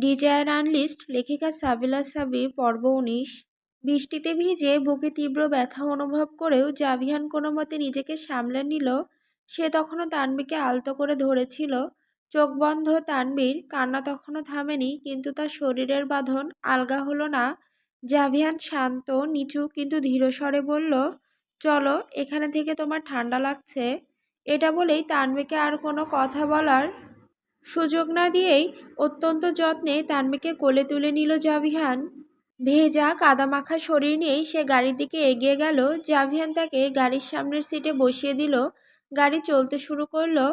Desire unlist লেখিকা সাবিলা সাবি পর্ব ১৯। বৃষ্টিতে ভিজে বুকে তীব্র ব্যথা অনুভব করেও জাভিয়ান কোনো মতে নিজেকে সামলে নিল। সে তখনও তানবীকে আলতো করে ধরেছিল। চোখ বন্ধ তানবীর, কান্না তখনও থামেনি, কিন্তু তার শরীরের বাঁধন আলগা হলো না। জাভিয়ান শান্ত, নিচু কিন্তু ধীরস্বরে বলল, চলো, এখানে থেকে তোমার ঠান্ডা লাগছে। এটা বলেই তানবীকে আর কোনো কথা বলার সুযোগ না দিয়েই অত্যন্ত যত্নে তানবীকে কোলে তুলে নিল জাভিয়ান। ভেজা কাদামাখা শরীর নিয়েই সে গাড়ির দিকে এগিয়ে গেল। জাভিয়ান তাকে গাড়ির সামনের সিটে বসিয়ে দিল। গাড়ি চলতে শুরু করলো।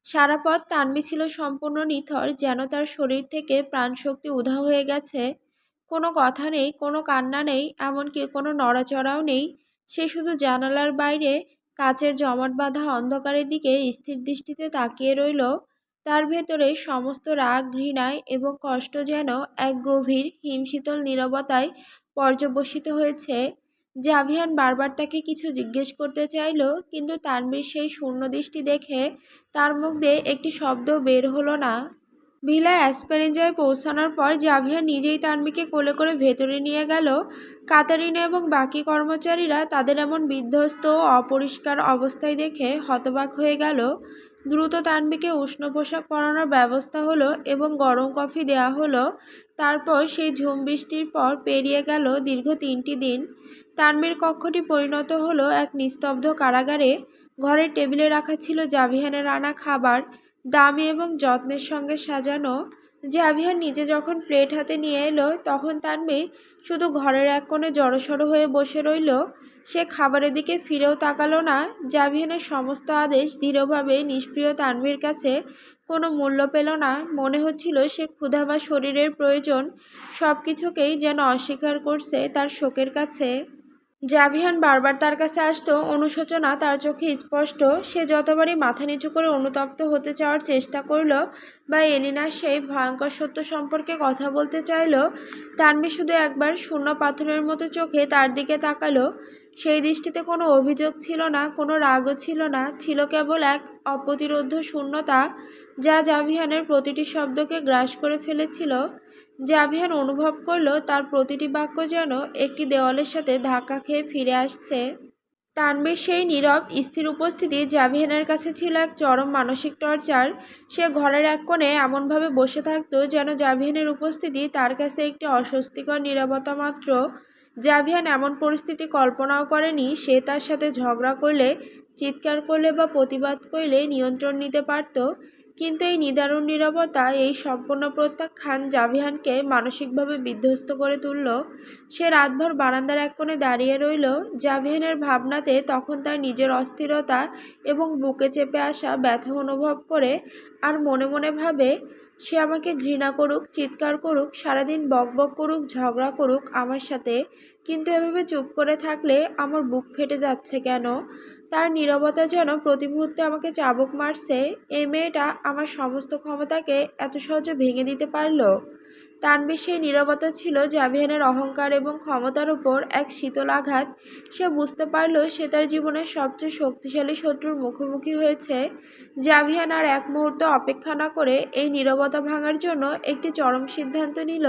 সারা পথ তানবী ছিল সম্পূর্ণ নিথর, যেন তার শরীর থেকে প্রাণশক্তি উধাও হয়ে গেছে। কোনো কথা নেই, কোনো কান্না নেই, এমনকি কোনো নড়াচড়াও নেই। সে শুধু জানালার বাইরে কাচের জমাট বাঁধা অন্ধকারের দিকে স্থির দৃষ্টিতে তাকিয়ে রইল। তার ভেতরে সমস্ত রাগ, ঘৃণায় এবং কষ্ট যেন এক গভীর হিমশীতল নীরবতায় পর্যবসিত হয়েছে। জাভিয়ান বারবার তাকে কিছু জিজ্ঞেস করতে চাইল, কিন্তু তানবীর সেই শূন্য দৃষ্টি দেখে তার মুখ দিয়ে একটি শব্দ বের হলো না। ভিলা অ্যাসপেরেঞ্জায় পৌঁছানোর পর জাভিয়ান নিজেই তানবীকে কোলে করে ভেতরে নিয়ে গেল। কাতারিনা এবং বাকি কর্মচারীরা তাদের এমন বিধ্বস্ত ও অপরিষ্কার অবস্থায় দেখে হতবাক হয়ে গেল। দ্রুত তানবীকে উষ্ণ পোশাক পরানোর ব্যবস্থা হলো এবং গরম কফি দেওয়া হলো। তারপর সেই ঝুম বৃষ্টির পর পেরিয়ে গেল দীর্ঘ ৩টি দিন। তানবীর কক্ষটি পরিণত হলো এক নিস্তব্ধ কারাগারে। ঘরের টেবিলে রাখা ছিল জাভিয়ানের আনা খাবার, দামি এবং যত্নের সঙ্গে সাজানো। জাভিয়ান নিজে যখন প্লেট হাতে নিয়ে এলো, তখন তানবী শুধু ঘরের এক কোণে জড়সড় হয়ে বসে রইল। সে খাবারের দিকে ফিরেও তাকালো না। জাভিয়ানের সমস্ত আদেশ দৃঢ়ভাবে নিষ্ক্রিয় তানবীর কাছে কোনো মূল্য পেল না। মনে হচ্ছিল সে ক্ষুধা বা শরীরের প্রয়োজন সব কিছুকেই যেন অস্বীকার করছে তার শোকের কাছে। জাভিয়ান বারবার তার কাছে আসতো, অনুশোচনা তার চোখে স্পষ্ট। সে যতবারই মাথা নিচু করে অনুতপ্ত হতে চাওয়ার চেষ্টা করল বা এলিনার সেই ভয়ঙ্কর সত্য সম্পর্কে কথা বলতে চাইল, তানবী শুধু একবার শূন্য পাথরের মতো চোখে তার দিকে তাকালো। সেই দৃষ্টিতে কোনো অভিযোগ ছিল না, কোনো রাগও ছিল না, ছিল কেবল এক অপ্রতিরোধ্য শূন্যতা যা জাভিয়ানের প্রতিটি শব্দকে গ্রাস করে ফেলেছিল। জাভিয়ান অনুভব করলো তার প্রতিটি বাক্য যেন একটি দেওয়ালের সাথে ধাক্কা খেয়ে ফিরে আসছে। তানবীর সেই নীরব স্থির উপস্থিতি জাভিয়ানের কাছে ছিল এক চরম মানসিক টর্চার। সে ঘরের এক কোণে এমনভাবে বসে থাকতো যেন জাভিয়ানের উপস্থিতি তার কাছে একটি অস্বস্তিকর নীরবতা মাত্র। জাভিয়ান এমন পরিস্থিতি কল্পনাও করেনি। সে তার সাথে ঝগড়া করলে, চিৎকার করলে বা প্রতিবাদ করলে নিয়ন্ত্রণ নিতে পারত, কিন্তু এই নিদারুণ নীরবতা, এই সম্পূর্ণ প্রত্যাখ্যান জাভিয়ানকে মানসিকভাবে বিধ্বস্ত করে তুলল। সে রাতভর বারান্দার এক কোণে দাঁড়িয়ে রইল। জাভিয়ানের ভাবনাতে তখন তার নিজের অস্থিরতা এবং বুকে চেপে আসা ব্যথা অনুভব করে, আর মনে মনে ভাবে, সে আমাকে ঘৃণা করুক, চিৎকার করুক, সারাদিন বকবক করুক, ঝগড়া করুক আমার সাথে, কিন্তু এভাবে চুপ করে থাকলে আমার বুক ফেটে যাচ্ছে কেন? তার নীরবতা যেন প্রতি মুহূর্তে আমাকে চাবুক মারছে। এই মেয়েটা আমার সমস্ত ক্ষমতাকে এত সহজে ভেঙে দিতে পারল। তানবীর সেই নীরবতা ছিল জাভিয়ানের অহংকার এবং ক্ষমতার উপর এক শীতল আঘাত। সে বুঝতে পারল সে তার জীবনের সবচেয়ে শক্তিশালী শত্রুর মুখোমুখি হয়েছে। জাভিয়ান আর এক মুহূর্ত অপেক্ষা না করে এই নীরবতা ভাঙার জন্য একটি চরম সিদ্ধান্ত নিল।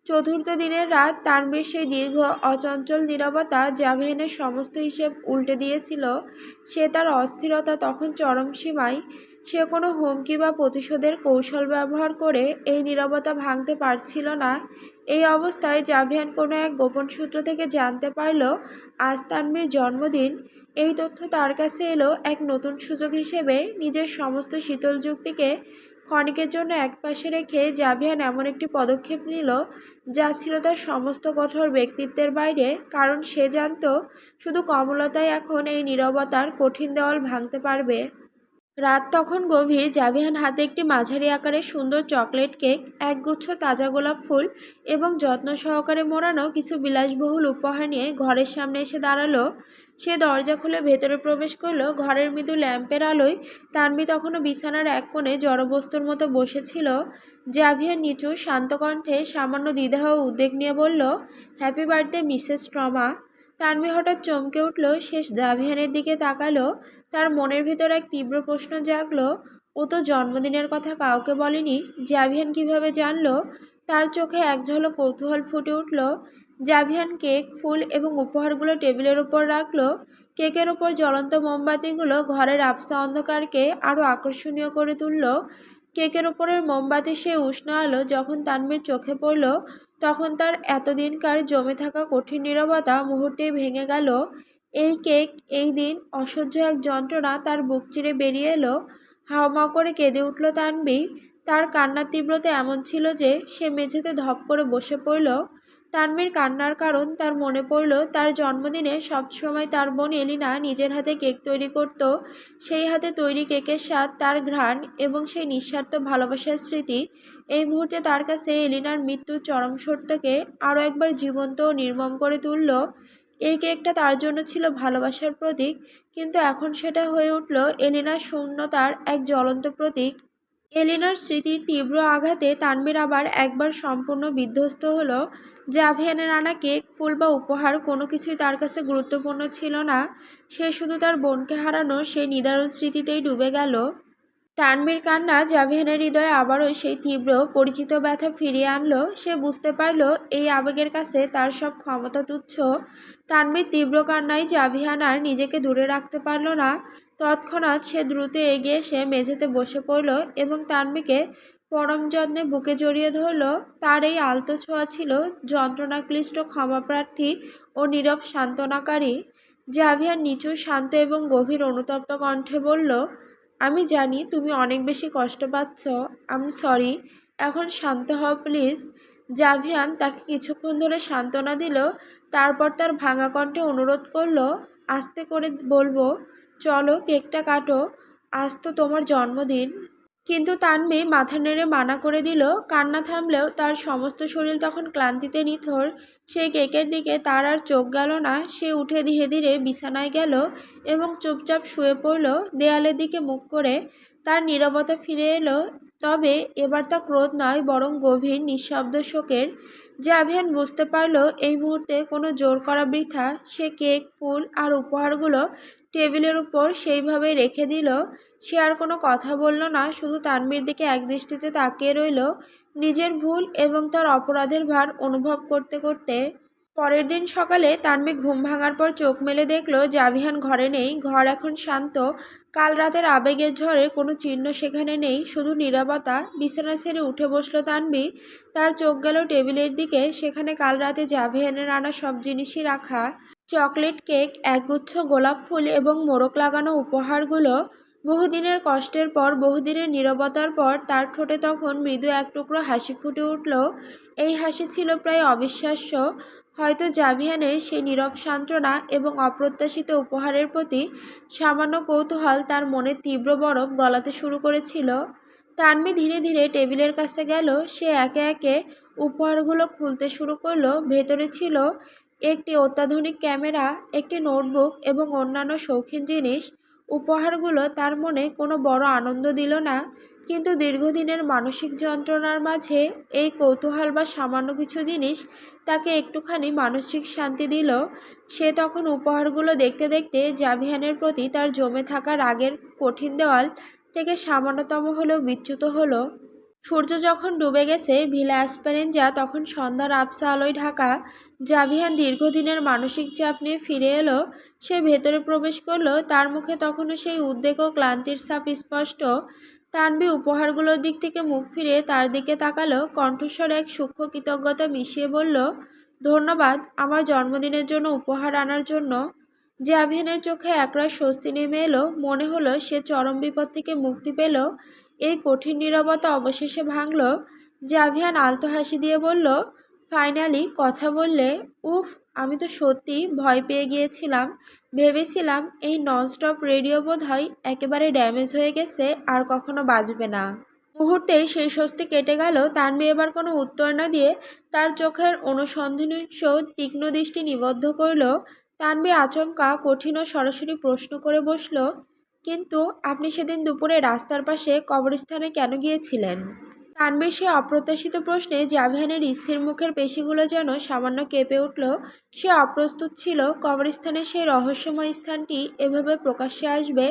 চতুর্থ দিনের রাত। তানবীর সেই দীর্ঘ অচঞ্চল নীরবতা জাভিয়ানের সমস্ত হিসেব উল্টে দিয়েছিল। সে তার অস্থিরতা তখন চরম সীমায়। সে কোনো হুমকি বা প্রতিশোধের কৌশল ব্যবহার করে এই নীরবতা ভাঙতে পারছিল না। এই অবস্থায় জাভিয়ান কোনো এক গোপন সূত্র থেকে জানতে পারল আজ তানবীর জন্মদিন। এই তথ্য তার কাছে এলো এক নতুন সুযোগ হিসেবে। নিজের সমস্ত শীতল যুক্তিকে ক্ষণিকের জন্য একপাশে রেখে জাভিয়ান এমন একটি পদক্ষেপ নিল যা ছিল তার সমস্ত কঠোর ব্যক্তিত্বের বাইরে, কারণ সে জানত শুধু কমলতাই এখন এই নীরবতার কঠিন দেওয়াল ভাঙতে পারবে। রাত তখন গভীর। জাভিয়ান হাতে একটি মাঝারি আকারের সুন্দর চকলেট কেক, একগুচ্ছ তাজা গোলাপ ফুল এবং যত্ন সহকারে মোড়ানো কিছু বিলাসবহুল উপহার নিয়ে ঘরের সামনে এসে দাঁড়ালো। সে দরজা খুলে ভেতরে প্রবেশ করলো। ঘরের মৃদু ল্যাম্পের আলোয় তানবী তখনও বিছানার এক কোণে জড়বস্তুর মতো বসেছিল। জাভিয়ান নিচু শান্ত কণ্ঠে সামান্য দ্বিধা ও উদ্বেগ নিয়ে বলল, happy birthday Mrs trauma. Thanvi হঠাৎ চমকে উঠল। সে জাভিয়ানের দিকে তাকালো। তার মনের ভেতর এক তীব্র প্রশ্ন জাগলো, ও তো জন্মদিনের কথা কাউকে বলেনি। জাভিয়ান কিভাবে জানলো? তার চোখে এক ঝলক কৌতূহল ফুটে উঠল। জাভিয়ান কেক, ফুল এবং উপহারগুলো টেবিলের উপর রাখলো। কেকের ওপর জ্বলন্ত মোমবাতিগুলো ঘরের আবছা অন্ধকারকে আরও আকর্ষণীয় করে তুলল। কেকের ওপরের মোমবাতির সেই উষ্ণ আলো যখন তানভীর চোখে পড়ল, তখন তার এতদিনকার জমে থাকা কঠিন নীরবতা মুহূর্তেই ভেঙে গেল। এই কেক, এই দিন, অসহ্য এক যন্ত্রণা তার বুক চিরে বেরিয়ে এলো। হাউমাউ করে কেঁদে উঠল তানভী। তার কান্নার তীব্রতা এমন ছিল যে সে মেঝেতে ধপ করে বসে পড়ল। তানভীর কান্নার কারণ তার মনে পড়ল তার জন্মদিনে সবসময় তার বোন এলিনা নিজের হাতে কেক তৈরি করত। সেই হাতে তৈরি কেকের স্বাদ, তার ঘ্রাণ এবং সেই নিঃস্বার্থ ভালোবাসার স্মৃতি এই মুহূর্তে তার কাছে এলিনার মৃত্যুর চরম সত্যকে আরও একবার জীবন্ত ও নির্মম করে তুলল। এই কেকটা তার জন্য ছিল ভালোবাসার প্রতীক, কিন্তু এখন সেটা হয়ে উঠল এলিনার শূন্যতার এক জ্বলন্ত প্রতীক। এলিনার স্মৃতির তীব্র আঘাতে তানভীর আবার একবার সম্পূর্ণ বিধ্বস্ত হলো। জাভিয়ানের আনা কেক, ফুল বা উপহার কোনো কিছুই তার কাছে গুরুত্বপূর্ণ ছিল না। সে শুধু তার বোনকে হারানোর সেই নিদারুণ স্মৃতিতেই ডুবে গেল। তানভীর কান্না জাভিয়ানের হৃদয়ে আবারও সেই তীব্র পরিচিত ব্যথা ফিরিয়ে আনলো। সে বুঝতে পারল এই আবেগের কাছে তার সব ক্ষমতা তুচ্ছ। তানভীর তীব্র কান্নায় জাভিয়ান আর নিজেকে দূরে রাখতে পারল না। তৎক্ষণাৎ সে দ্রুত এগিয়ে এসে মেঝেতে বসে পড়ল এবং তানভীরকে পরম যত্নে বুকে জড়িয়ে ধরল। তার এই আলতো ছোঁয়া ছিল যন্ত্রণাক্লিষ্ট, ক্ষমাপ্রার্থী ও নীরব সান্ত্বনাকারী। জাভিয়ান নিচু, শান্ত এবং গভীর অনুতপ্ত কণ্ঠে বলল, আমি জানি তুমি অনেক বেশি কষ্ট পাচ্ছ। সরি। এখন শান্ত হও প্লিজ। জাভিয়ান তাকে কিছুক্ষণ ধরে সান্ত্বনা দিল। তারপর তার ভাঙা কণ্ঠে অনুরোধ করল, আস্তে করে বলবো, চলো কেকটা কাটো, আজ তো তোমার জন্মদিন। কিন্তু তানভী মাথা নেড়ে মানা করে দিল। কান্না থামলেও তার সমস্ত শরীর তখন ক্লান্তিতে নিথর। সেই কেকের দিকে তার আর চোখ গেল না। সে উঠে ধীরে ধীরে বিছানায় গেল এবং চুপচাপ শুয়ে পড়ল, দেয়ালের দিকে মুখ করে। তার নীরবতা ফিরে এলো, তবে এবার তা ক্রোধ নয়, বরং গভীর নিঃশব্দ শোকের। জাভিয়ান বুঝতে পারল এই মুহূর্তে কোনো জোর করা বৃথা। সে কেক, ফুল আর উপহারগুলো টেবিলের উপর সেইভাবেই রেখে দিল। সে আর কোনো কথা বলল না, শুধু তানভীর দিকে একদৃষ্টিতে তাকিয়ে রইল, নিজের ভুল এবং তার অপরাধের ভার অনুভব করতে করতে। পরের দিন সকালে তানভীর ঘুম ভাঙার পর চোখ মেলে দেখল জাভিয়ান ঘরে নেই। ঘর এখন শান্ত। কাল রাতের আবেগের ঝড়ে কোনো চিহ্ন সেখানে নেই, শুধু নীরবতা। বিছানা ছেড়ে উঠে বসল তানভীর। তার চোখ গেল টেবিলের দিকে। সেখানে কাল রাতে জাভিয়ানের আনা সব জিনিসই রাখা, চকলেট, কেক, একগুচ্ছ গোলাপ ফুল এবং মোড়ক লাগানো উপহারগুলো। বহুদিনের কষ্টের পর, বহুদিনের নীরবতার পর তার ঠোঁটে তখন মৃদু এক টুকরো হাসি ফুটে উঠল। এই হাসি ছিল প্রায় অবিশ্বাস্য। হয়তো জাভিয়ানের সেই নীরব সান্ত্বনা এবং অপ্রত্যাশিত উপহারের প্রতি সামান্য কৌতূহল তার মনের তীব্র বরফ গলাতে শুরু করেছিল। তানভীর ধীরে ধীরে টেবিলের কাছে গেল। সে একে একে উপহারগুলো খুলতে শুরু করলো। ভেতরে ছিল একটি অত্যাধুনিক ক্যামেরা, একটি নোটবুক এবং অন্যান্য শৌখিন জিনিস। উপহারগুলো তার মনে কোনো বড় আনন্দ দিল না, কিন্তু দীর্ঘদিনের মানসিক যন্ত্রণার মাঝে এই কৌতূহল বা সামান্য কিছু জিনিস তাকে একটুখানি মানসিক শান্তি দিল। সে তখন উপহারগুলো দেখতে দেখতে জাভিয়ানের প্রতি তার জমে থাকা রাগের কঠিন দেওয়াল থেকে সামান্যতম হলেও বিচ্যুত হলো। সূর্য যখন ডুবে গেছে, ভিলা অ্যাসপেরেঞ্জা তখন সন্ধ্যার আবছা আলোয় ঢাকা। জাভিয়ান দীর্ঘদিনের মানসিক চাপ নিয়ে ফিরে এলো। সে ভেতরে প্রবেশ করলো। তার মুখে তখনও সেই উদ্বেগ ও ক্লান্তির ছাপ স্পষ্ট। তানভী উপহারগুলোর দিক থেকে মুখ ফিরিয়ে তার দিকে তাকালো। কণ্ঠস্বরে এক সূক্ষ্ম কৃতজ্ঞতা মিশিয়ে বলল, ধন্যবাদ আমার জন্মদিনের জন্য উপহার আনার জন্য। জাভিয়ানের চোখে একরাশ স্বস্তি নেমে এলো। মনে হলো সে চরম বিপদ থেকে মুক্তি পেল। এই কঠিন নীরবতা অবশেষে ভাঙল। জাভিয়ান আলতো হাসি দিয়ে বলল, ফাইনালি কথা বললে। উফ, আমি তো সত্যি ভয় পেয়ে গিয়েছিলাম। ভেবেছিলাম এই ননস্টপ রেডিও বোধহয় একেবারে ড্যামেজ হয়ে গেছে, আর কখনো বাজবে না। মুহূর্তেই সেই স্বস্তি কেটে গেল। তানভী এবার কোনো উত্তর না দিয়ে তার চোখের অনুসন্ধানীয় তীক্ষ্ণ দৃষ্টি নিবদ্ধ করল। তানভী আচমকা কঠিন ও সরাসরি প্রশ্ন করে বসল, কিন্তু আপনি সেদিন দুপুরে রাস্তার পাশে কবরস্থানে কেন গিয়েছিলেন? তানভীর সে অপ্রত্যাশিত প্রশ্নে জাভিয়ানের স্থির মুখের পেশিগুলো যেন সামান্য কেঁপে উঠল। সে অপ্রস্তুত ছিল। কবরস্থানের সেই রহস্যময় স্থানটি এভাবে প্রকাশ্যে আসবে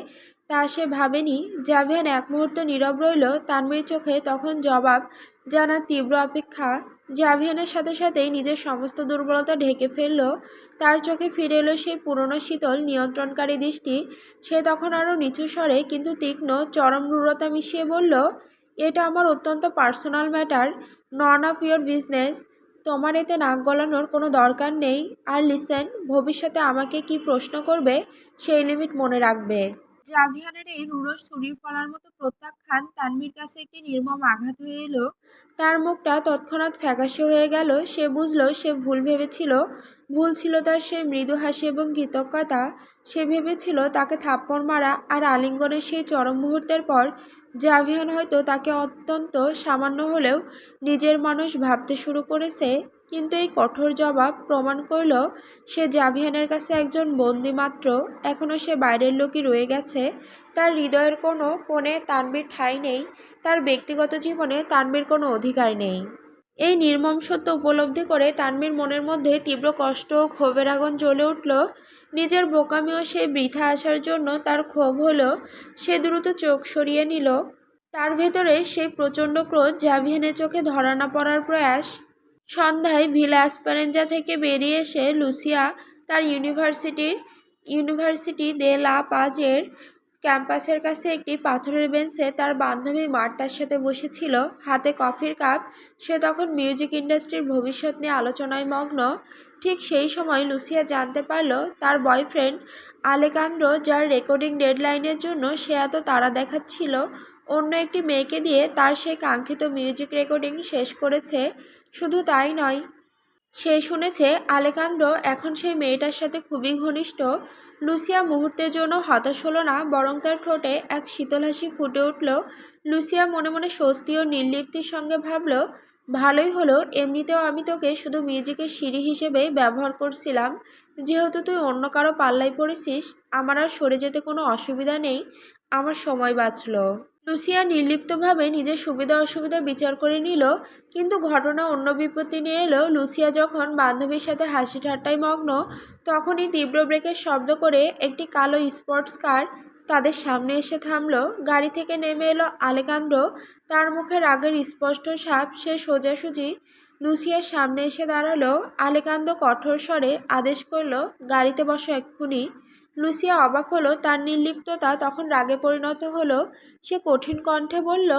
তা সে ভাবেনি। জাভিয়ান এক মুহূর্ত নীরব রইল। তানভীর চোখে তখন জবাব জানার তীব্র অপেক্ষা। জাভিয়ানের সাথে সাথেই নিজের সমস্ত দুর্বলতা ঢেকে ফেলল। তার চোখে ফিরে এলো সেই পুরনো শীতল নিয়ন্ত্রণকারী দৃষ্টি। সে তখন আরও নিচু স্বরে কিন্তু তীক্ষ্ণ চরম রূঢ়তা মিশিয়ে বলল, এটা আমার অত্যন্ত personal matter, none of your business. তোমার এতে নাক গলানোর কোনো দরকার নেই। আর লিসেন, ভবিষ্যতে আমাকে কি প্রশ্ন করবে সেই লিমিট মনে রাখবে। জাভিয়ানের এই রূঢ় ছুরির ফলার মতো প্রত্যাখ্যান তানভীর কাছে একটি নির্মম আঘাত হয়ে এলো। তার মুখটা তৎক্ষণাৎ ফ্যাকাশে হয়ে গেল। সে বুঝল সে ভুল ভেবেছিল। ভুল ছিল তার সেই মৃদু হাসি এবং কৃতজ্ঞতা। সে ভেবেছিল তাকে থাপ্পড় মারা আর আলিঙ্গনের সেই চরম মুহূর্তের পর জাভিয়ান হয়তো তাকে অত্যন্ত সামান্য হলেও নিজের মানুষ ভাবতে শুরু করেছে। কিন্তু এই কঠোর জবাব প্রমাণ করল সে জাভিয়ানের কাছে একজন বন্দি মাত্র। এখনও সে বাইরের লোকই রয়ে গেছে। তার হৃদয়ের কোনো কোণে তানভীর ঠাঁই নেই। তার ব্যক্তিগত জীবনে তানভীর কোনো অধিকার নেই। এই নির্মম সত্য উপলব্ধি করে তানভীর মনের মধ্যে তীব্র কষ্ট ও ক্ষোভের আগুন জ্বলে উঠল। নিজের বোকামি ও সেই বৃথা আসার জন্য তার ক্ষোভ হলো। সে দ্রুত চোখ সরিয়ে নিল। তার ভেতরে সেই প্রচণ্ড ক্রোধ, জাভিয়ানের চোখে ধরা না পড়ার প্রয়াস। সন্ধ্যায় ভিলা অ্যাসপারেঞ্জা থেকে বেরিয়ে এসে লুসিয়া তার ইউনিভার্সিটি দে লা পাজের ক্যাম্পাসের কাছে একটি পাথরের বেঞ্চে তার বান্ধবী মার্তার সাথে বসেছিল, হাতে কফির কাপ। সে তখন মিউজিক ইন্ডাস্ট্রির ভবিষ্যৎ নিয়ে আলোচনায় মগ্ন। ঠিক সেই সময় লুসিয়া জানতে পারল তার বয়ফ্রেন্ড আলেকান্দ্রো, যার রেকর্ডিং ডেডলাইনের জন্য সে এত তাড়া দেখাচ্ছিল, অন্য একটি মেয়েকে দিয়ে তার সেই কাঙ্ক্ষিত মিউজিক রেকর্ডিং শেষ করেছে। শুধু তাই নয়, সে শুনেছে আলেকান্দ্রো এখন সেই মেয়েটার সাথে খুবই ঘনিষ্ঠ। লুসিয়া মুহূর্তের জন্য হতাশ হলো না, বরং তার ঠোঁটে এক শীতল হাসি ফুটে উঠল। লুসিয়া মনে মনে স্বস্তি ও নির্লিপ্তির সঙ্গে ভাবল, ভালোই হলো, এমনিতেও আমি তোকে শুধু মিউজিকের সিঁড়ি হিসেবেই ব্যবহার করছিলাম। যেহেতু তুই অন্য কারো পাল্লায় পড়েছিস, আমার আর সরে যেতে কোনো অসুবিধা নেই। আমার সময় বাঁচল। লুসিয়া নির্লিপ্তভাবে নিজের সুবিধা অসুবিধা বিচার করে নিল। কিন্তু ঘটনা অন্য বিপত্তি নিয়ে এলো। লুসিয়া যখন বান্ধবীর সাথে হাসি ঠাট্টায় মগ্ন, তখনই তীব্র ব্রেকের শব্দ করে একটি কালো স্পোর্টস কার তাদের সামনে এসে থামল। গাড়ি থেকে নেমে এলো আলেকান্দ্রো। তার মুখে রাগের স্পষ্ট ছাপ। সে সোজাসুজি লুসিয়ার সামনে এসে দাঁড়ালো। আলেকান্দ্রো কঠোর স্বরে আদেশ করল, গাড়িতে বসো এক্ষুনি। লুসিয়া অবাক হলো। তার নির্লিপ্ততা তখন রাগে পরিণত হলো। সে কঠিন কণ্ঠে বলল,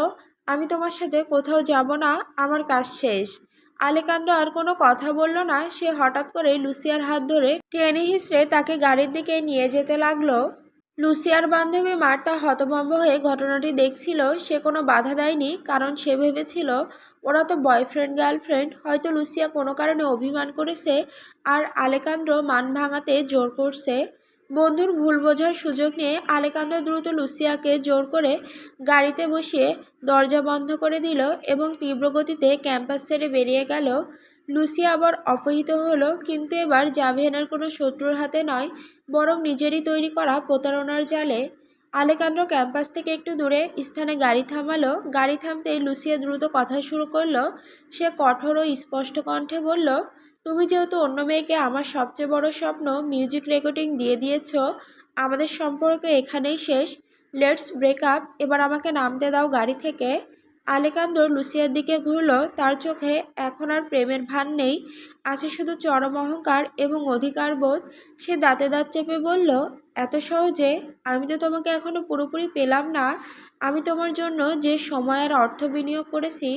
আমি তোমার সাথে কোথাও যাব না, আমার কাজ শেষ। আলেকান্দ্রো আর কোনো কথা বলল না। সে হঠাৎ করে লুসিয়ার হাত ধরে টেনে হিঁচড়ে তাকে গাড়ির দিকে নিয়ে যেতে লাগলো। লুসিয়ার বান্ধবী মার্তা হতভম্ব হয়ে ঘটনাটি দেখছিল। সে কোনো বাধা দেয়নি, কারণ সে ভেবেছিল ওরা তো বয়ফ্রেন্ড গার্লফ্রেন্ড, হয়তো লুসিয়া কোনো কারণে অভিমান করেছে আর আলেকান্দ্রো মান ভাঙাতে জোর করছে। বন্ধুর ভুল বোঝার সুযোগ নিয়ে আলেকান্দ্রো দ্রুত লুসিয়াকে জোর করে গাড়িতে বসিয়ে দরজা বন্ধ করে দিল এবং তীব্র গতিতে ক্যাম্পাস ছেড়ে বেরিয়ে গেল। লুসিয়া আবার অপহৃত হলো, কিন্তু এবার জাভিয়ানের কোনো শত্রুর হাতে নয়, বরং নিজেরই তৈরি করা প্রতারণার জালে। আলেকান্দ্রো ক্যাম্পাস থেকে একটু দূরে স্থানে গাড়ি থামালো। গাড়ি থামতেই লুসিয়া দ্রুত কথা শুরু করলো। সে কঠোর ও স্পষ্ট কণ্ঠে বলল, তুমি যেহেতু অন্য মেয়েকে আমার সবচেয়ে বড় স্বপ্ন মিউজিক রেকর্ডিং দিয়ে দিয়েছ, আমাদের সম্পর্ক এখানেই শেষ। Let's break up. এবার আমাকে নামতে দাও গাড়ি থেকে। আলেকান্দ্রো লুসিয়ার দিকে ঘুরল। তার চোখে এখন আর প্রেমের ভান নেই, আছে শুধু চরম অহংকার এবং অধিকারবোধ। সে দাঁতে দাঁত চেপে বলল, এত সহজে? আমি তো তোমাকে এখনো পুরোপুরি পেলাম না। আমি তোমার জন্য যে সময় আর অর্থ বিনিয়োগ করেছি,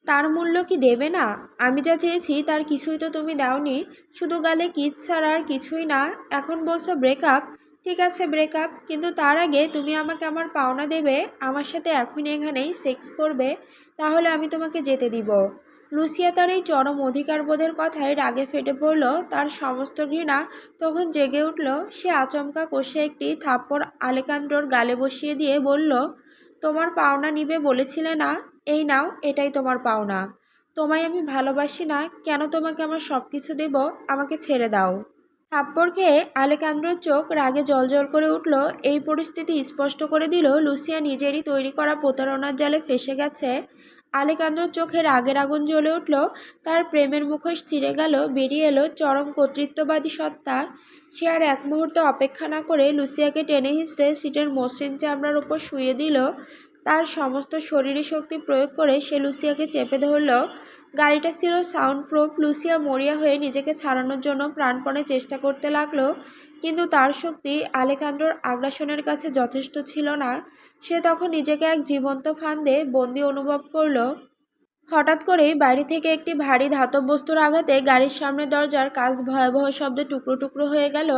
তার মূল্য কি দেবে না? আমি যা চেয়েছি তার কিছুই তো তুমি দাওনি। শুধু গালে কিস ছাড়া আর কিছুই না। এখন বলছো ব্রেকআপ। ঠিক আছে, ব্রেকআপ, কিন্তু তার আগে তুমি আমাকে আমার পাওনা দেবে। আমার সাথে এখনই এখানেই সেক্স করবে, তাহলে আমি তোমাকে যেতে দিব। লুসিয়া তার এই চরম অধিকারবোধের কথায় রাগে ফেটে পড়ল। তার সমস্ত ঘৃণা তখন জেগে উঠল। সে আচমকা কষে একটি থাপ্পড় আলেকান্দ্রোর গালে বসিয়ে দিয়ে বলল, তোমার পাওনা নিবে বলেছিলে না? এই নাও, এটাই তোমার পাওনা। তোমায় আমি ভালোবাসি না, কেন তোমাকে আমার সব কিছু দেব? আমাকে ছেড়ে দাও। থাপ্পড় খেয়ে আলেকান্দ্রোর চোখ রাগে জ্বলজ্বল করে উঠল। এই পরিস্থিতি স্পষ্ট করে দিল লুসিয়া নিজেরই তৈরি করা প্রতারণার জালে ফেঁসে গেছে। আলেকান্দ্রোর চোখে রাগের আগুন জ্বলে উঠল। তার প্রেমের মুখোশ ছিঁড়ে গেল। বেরিয়ে এলো চরম কর্তৃত্ববাদী সত্তা। সে আর এক মুহূর্ত অপেক্ষা না করে লুসিয়াকে টেনে হিঁচড়ে সিটের মসৃণ চামড়ার ওপর শুইয়ে দিল। তার সমস্ত শরীরী শক্তি প্রয়োগ করে সে লুসিয়াকে চেপে ধরল। গাড়িটা ছিল সাউন্ড প্রুফ। লুসিয়া মরিয়া হয়ে নিজেকে ছাড়ানোর জন্য প্রাণপণে চেষ্টা করতে লাগলো, কিন্তু তার শক্তি আলেকান্দ্রোর আগ্রাসনের কাছে যথেষ্ট ছিল না। সে তখন নিজেকে এক জীবন্ত ফাঁদে বন্দি অনুভব করলো। হঠাৎ করেই বাইরে থেকে একটি ভারী ধাতব বস্তুর আঘাতে গাড়ির সামনের দরজার কাঁচ ভয়াবহ শব্দে টুকরো টুকরো হয়ে গেল।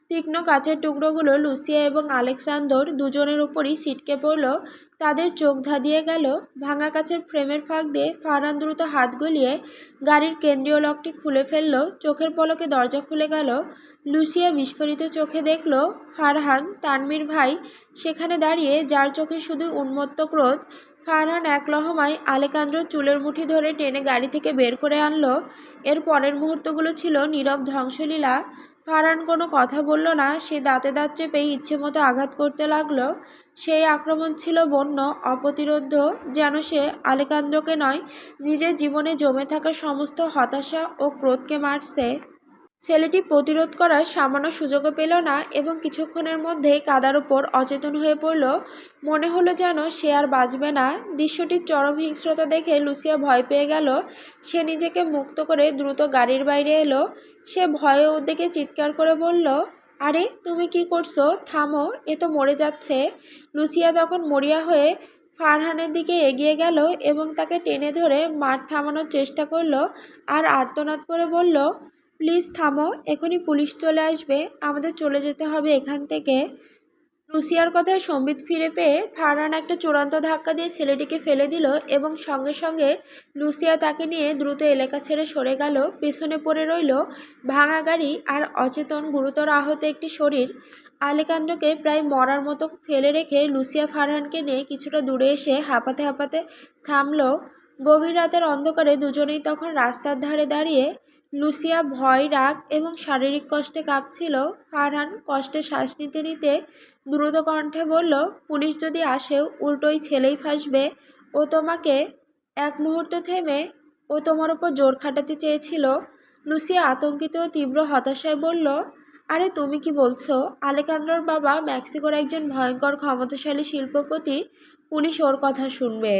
তীক্ষ্ণ কাচের টুকরোগুলো লুসিয়া এবং আলেকজান্দর দুজনের উপরই ছিটকে পড়ল। তাদের চোখ ধাঁধিয়ে গেল। ভাঙা কাচের ফ্রেমের ফাঁক দিয়ে ফারহান দ্রুত হাত গলিয়ে গাড়ির কেন্দ্রীয় লকটি খুলে ফেলল। চোখের পলকে দরজা খুলে গেল। লুসিয়া বিস্ফোরিত চোখে দেখল ফারহান, তানভীর ভাই, সেখানে দাঁড়িয়ে, যার চোখে শুধু উন্মত্ত ক্রোধ। ফারহান এক লহমায় আলেকান্দ্রোর চুলের মুঠি ধরে টেনে গাড়ি থেকে বের করে আনলো। এর পরের মুহূর্তগুলো ছিল নীরব ধ্বংসলীলা। ফারহান কোনো কথা বলল না। সে দাঁতে দাঁত চেপেই ইচ্ছেমতো আঘাত করতে লাগলো। সেই আক্রমণ ছিল বন্য, অপ্রতিরোধ্য, যেন সে আলেকান্দ্রকে নয়, নিজের জীবনে জমে থাকা সমস্ত হতাশা ও ক্রোধকে মারছে। ছেলেটি প্রতিরোধ করার সামান্য সুযোগও পেল না এবং কিছুক্ষণের মধ্যেই কাদার ওপর অচেতন হয়ে পড়ল। মনে হলো যেন সে আর বাঁচবে না। দৃশ্যটির চরম হিংস্রতা দেখে লুসিয়া ভয় পেয়ে গেল। সে নিজেকে মুক্ত করে দ্রুত গাড়ির বাইরে এলো। সে ভয়ে উদ্বেগে চিৎকার করে বলল, আরে তুমি কি করছো? থামো, এ তো মরে যাচ্ছে। লুসিয়া তখন মরিয়া হয়ে ফারহানের দিকে এগিয়ে গেল এবং তাকে টেনে ধরে মাঠ থামানোর চেষ্টা করলো আর আর্তনাদ করে বলল, প্লিজ থামো, এখনই পুলিশ চলে আসবে, আমাদের চলে যেতে হবে এখান থেকে। লুসিয়ার কথায় সম্বিত ফিরে পেয়ে ফারহান একটা চূড়ান্ত ধাক্কা দিয়ে ছেলেটিকে ফেলে দিল এবং সঙ্গে সঙ্গে লুসিয়া তাকে নিয়ে দ্রুত এলাকা ছেড়ে সরে গেল। পেছনে পড়ে রইল ভাঙা গাড়ি আর অচেতন গুরুতর আহত একটি শরীর। আলেকান্দ্রকে প্রায় মরার মতো ফেলে রেখে লুসিয়া ফারহানকে নিয়ে কিছুটা দূরে এসে হাঁপাতে হাঁপাতে থামল। গভীর রাতের অন্ধকারে দুজনেই তখন রাস্তার ধারে দাঁড়িয়ে। লুসিয়া ভয়, রাগ এবং শারীরিক কষ্টে কাঁপছিল। ফারহান কষ্টে শ্বাস নিতে নিতে দ্রুত কণ্ঠে বলল, পুলিশ যদি আসেও উল্টোই ছেলেই ফাঁসবে। ও তোমাকে এক মুহূর্ত থেমে ও তোমার ওপর জোর খাটাতে চেয়েছিল। লুসিয়া আতঙ্কিত ও তীব্র হতাশায় বলল, আরে তুমি কি বলছো? আলেকান্দ্রোর বাবা মেক্সিকোর একজন ভয়ঙ্কর ক্ষমতাশালী শিল্পপতি। পুলিশ ওর কথা শুনবে।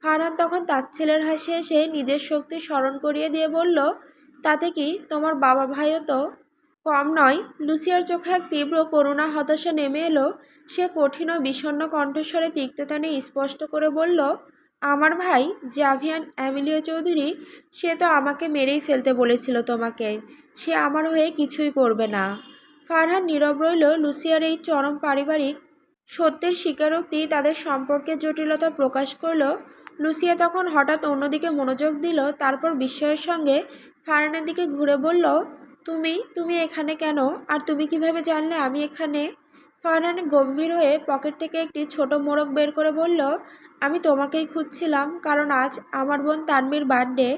ফারহান তখন তাচ্ছিল্যের হাসি হেসে নিজের শক্তি স্মরণ করিয়ে দিয়ে বলল, তাতে কি, তোমার বাবা ভাইও তো কম নয়। লুসিয়ার চোখে এক তীব্র করুণা হতাশা নেমে এলো। সে কঠিন ও বিষণ্ণ কণ্ঠস্বরে তিক্ততা নিয়ে স্পষ্ট করে বলল, আমার ভাই জাভিয়ান অ্যামিলিও চৌধুরী, সে তো আমাকে মেরেই ফেলতে বলেছিল তোমাকে। সে আমার হয়ে কিছুই করবে না। ফারহান নীরব রইল। লুসিয়ার এই চরম পারিবারিক সত্যের স্বীকারোক্তি তাদের সম্পর্কের জটিলতা প্রকাশ করল। লুসিয়া তখন হঠাৎ অন্যদিকে মনোযোগ দিল। তারপর বিস্ময়ের সঙ্গে ফারহানের দিকে ঘুরে বলল, তুমি তুমি এখানে কেন? আর তুমি কিভাবে জানলে আমি এখানে? ফারহান গম্ভীর হয়ে পকেট থেকে একটি ছোট মোড়ক বের করে বলল, আমি তোমাকেই খুঁজছিলাম, কারণ আজ আমার বোন তানভীর বার্থডে।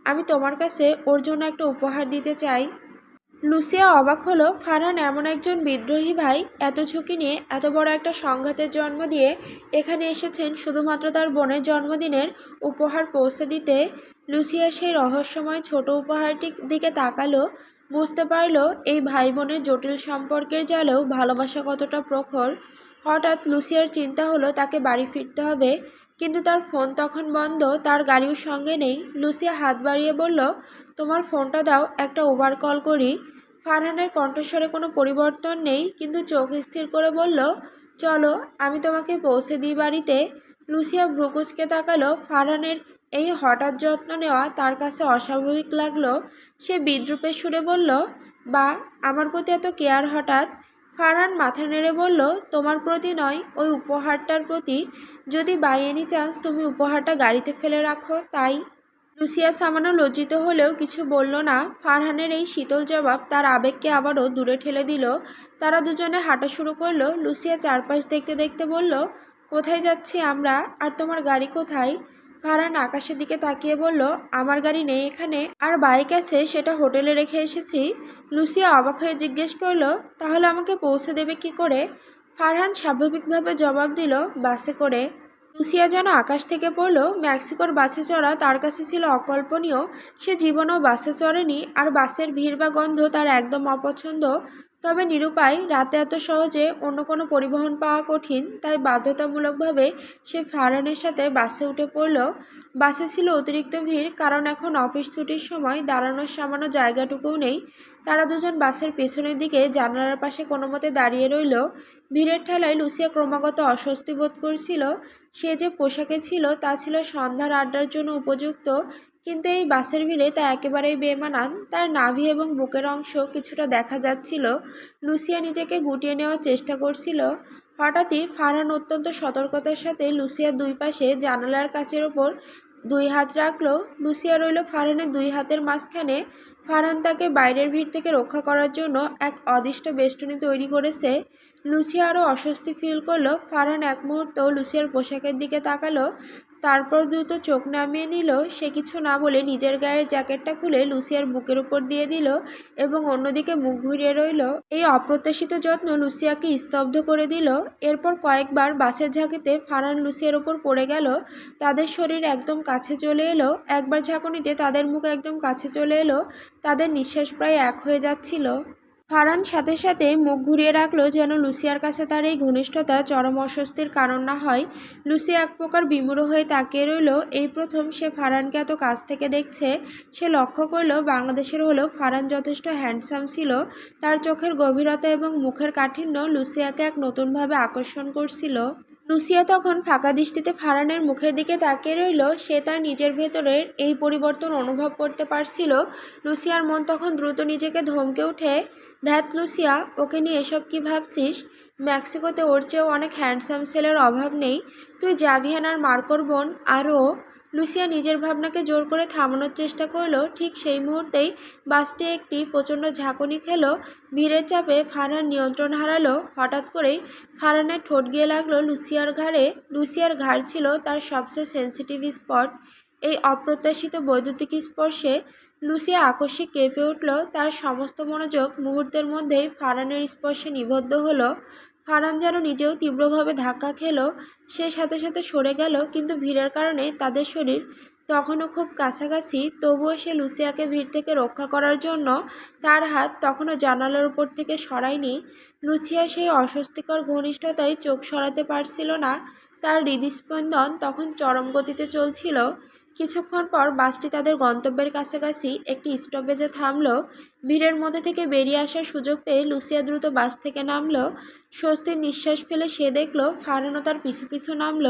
আমি তোমার কাছে ওর জন্য একটা উপহার দিতে চাই। লুসিয়া অবাক হলো। ফারহান এমন একজন বিদ্রোহী ভাই এত ঝুঁকি নিয়ে এত বড় একটা সংঘাতের জন্ম দিয়ে এখানে এসেছেন শুধুমাত্র তার বোনের জন্মদিনের উপহার পৌঁছে দিতে। লুসিয়া সেই রহস্যময় ছোট উপহারটির দিকে তাকালো। বুঝতে পারল এই ভাই বোনের জটিল সম্পর্কের জালেও ভালোবাসা কতটা প্রখর। হঠাৎ লুসিয়ার চিন্তা হলো তাকে বাড়ি ফিরতে হবে, কিন্তু তার ফোন তখন বন্ধ, তার গাড়িও সঙ্গে নেই। লুসিয়া হাত বাড়িয়ে বলল, তোমার ফোনটা দাও, একটা উবার কল করি। ফারহানের কণ্ঠস্বরে কোনো পরিবর্তন নেই, কিন্তু চোখ স্থির করে বলল, চলো, আমি তোমাকে পৌঁছে দিই বাড়িতে। লুসিয়া ভ্রুকুচকে তাকালো। ফারহানের এই হঠাৎ যত্ন নেওয়া তার কাছে অস্বাভাবিক লাগলো। সে বিদ্রূপের সুরে বলল, বা আমার প্রতি এত কেয়ার হঠাৎ? ফারহান মাথা নেড়ে বলল, তোমার প্রতি নয়, ওই উপহারটার প্রতি। যদি বাই এনি চান্স তুমি উপহারটা গাড়িতে ফেলে রাখো, তাই। লুসিয়া সামান্য লজ্জিত হলেও কিছু বলল না। ফারহানের এই শীতল জবাব তার আবেগকে আবারও দূরে ঠেলে দিল। তারা দুজনে হাঁটা শুরু করলো। লুসিয়া চারপাশ দেখতে দেখতে বলল, কোথায় যাচ্ছি আমরা? আর তোমার গাড়ি কোথায়? ফারহান আকাশের দিকে তাকিয়ে বলল, আমার গাড়ি নেই এখানে, আর বাইক আছে, সেটা হোটেলে রেখে এসেছি। লুসিয়া অবাক হয়ে জিজ্ঞেস করলো, তাহলে আমাকে পৌঁছে দেবে কি করে? ফারহান স্বাভাবিকভাবে জবাব দিল, বাসে করে। লুসিয়া যেন আকাশ থেকে পড়ল। মেক্সিকোর বাসে চড়া তার কাছে ছিল অকল্পনীয়। সে জীবনেও বাসে চড়েনি, আর বাসের ভিড় বা গন্ধ তার একদম অপছন্দ। তবে নিরুপায়, রাতে এত সহজে অন্য কোনো পরিবহন পাওয়া কঠিন, তাই বাধ্যতামূলকভাবে সে ফারহানের সাথে বাসে উঠে পড়ল। বাসে ছিল অতিরিক্ত ভিড়, কারণ এখন অফিস ছুটির সময় দাঁড়ানোর সামান্য জায়গাটুকুও নেই। তারা দুজন বাসের পেছনের দিকে জানালার পাশে কোনো মতে দাঁড়িয়ে রইল। ভিড়ের ঠেলায় লুসিয়া ক্রমাগত অস্বস্তি বোধ করছিল। সে যে পোশাকে ছিল তা ছিল সন্ধ্যার আড্ডার জন্য উপযুক্ত, কিন্তু এই বাসের ভিড়ে তা একেবারেই বেমানান। তার নাভি এবং বুকের অংশ কিছুটা দেখা যাচ্ছিল। লুসিয়া নিজেকে গুটিয়ে নেওয়ার চেষ্টা করছিল। হঠাৎই ফারহান অত্যন্ত সতর্কতার সাথে লুসিয়ার দুই পাশে জানালার কাচের ওপর দুই হাত রাখলো। লুসিয়া রইল ফারহানের দুই হাতের মাঝখানে। ফারহান তাকে বাইরের ভিড় থেকে রক্ষা করার জন্য এক অদৃষ্ট বেষ্টনী তৈরি করেছে। লুসিয়া আরও অস্বস্তি ফিল করলো। ফারহান এক মুহূর্ত লুসিয়ার পোশাকের দিকে তাকালো, তারপর দ্রুত চোখ নামিয়ে নিল। সে কিছু না বলে নিজের গায়ের জ্যাকেটটা খুলে লুসিয়ার বুকের উপর দিয়ে দিল এবং অন্যদিকে মুখ ঘুরিয়ে রইল। এই অপ্রত্যাশিত যত্ন লুসিয়াকে স্তব্ধ করে দিল। এরপর কয়েকবার বাসের ঝাঁকিতে ফারহান লুসিয়ার ওপর পড়ে গেল। তাদের শরীর একদম কাছে চলে এলো। একবার ঝাঁকুনিতে তাদের মুখ একদম কাছে চলে এলো। তাদের নিঃশ্বাস প্রায় এক হয়ে যাচ্ছিল। ফারহান সাথে সাথে মুখ ঘুরিয়ে রাখলো, যেন লুসিয়ার কাছে তার এই ঘনিষ্ঠতা চরম অস্বস্তির কারণ না হয়। লুসিয়া এক প্রকার বিমূঢ় হয়ে তাকিয়ে রইল। এই প্রথম সে ফারহানকে এত কাছ থেকে দেখছে। সে লক্ষ্য করল বাংলাদেশের হলেও ফারহান যথেষ্ট হ্যান্ডসাম ছিল। তার চোখের গভীরতা এবং মুখের কাঠিন্য লুসিয়াকে এক নতুনভাবে আকর্ষণ করছিল। লুসিয়া তখন ফাঁকা দৃষ্টিতে ফারহানের মুখের দিকে তাকিয়ে রইল। সে তার নিজের ভেতরের এই পরিবর্তন অনুভব করতে পারছিল। লুসিয়ার মন তখন দ্রুত নিজেকে ধমকে ওঠে, ধ্যাত লুসিয়া, ওকে নিয়ে এসব কী ভাবছিস? মেক্সিকোতে ওর চেয়েও অনেক হ্যান্ডসাম ছেলের অভাব নেই। তুই জাভিয়ান আর মার্কোর বোন। আরও লুসিয়া নিজের ভাবনাকে জোর করে থামানোর চেষ্টা করলো। ঠিক সেই মুহূর্তেই বাসটি একটি প্রচণ্ড ঝাঁকুনি খেল। ভিড়ের চাপে ফারহান নিয়ন্ত্রণ হারালো। হঠাৎ করেই ফারহানের ঠোঁট গিয়ে লাগলো লুসিয়ার ঘাড়ে। লুসিয়ার ঘাড় ছিল তার সবচেয়ে সেন্সিটিভ স্পট। এই অপ্রত্যাশিত বৈদ্যুতিক স্পর্শে লুসিয়া আকস্মিক কেঁপে উঠল। তার সমস্ত মনোযোগ মুহূর্তের মধ্যেই ফারহানের স্পর্শে নিবদ্ধ হলো। ফারহান যেন নিজেও তীব্রভাবে ধাক্কা খেল। সে সাথে সাথে সরে গেল, কিন্তু ভিড়ের কারণে তাদের শরীর তখনও খুব কাছাকাছি। তবুও সে লুসিয়াকে ভিড় থেকে রক্ষা করার জন্য তার হাত তখনও জানালার উপর থেকে সরায়নি। লুসিয়া সেই অস্বস্তিকর ঘনিষ্ঠতায় চোখ সরাতে পারছিল না। তার হৃদস্পন্দন তখন চরম গতিতে চলছিল। কিছুক্ষণ পর বাসটি তাদের গন্তব্যের কাছাকাছি একটি স্টপেজে থামল। ভিড়ের মধ্যে থেকে বেরিয়ে আসার সুযোগ পেয়ে লুসিয়া দ্রুত বাস থেকে নামল। স্বস্তির নিঃশ্বাস ফেলে সে দেখল ফারহানও তার পিছু পিছু নামল।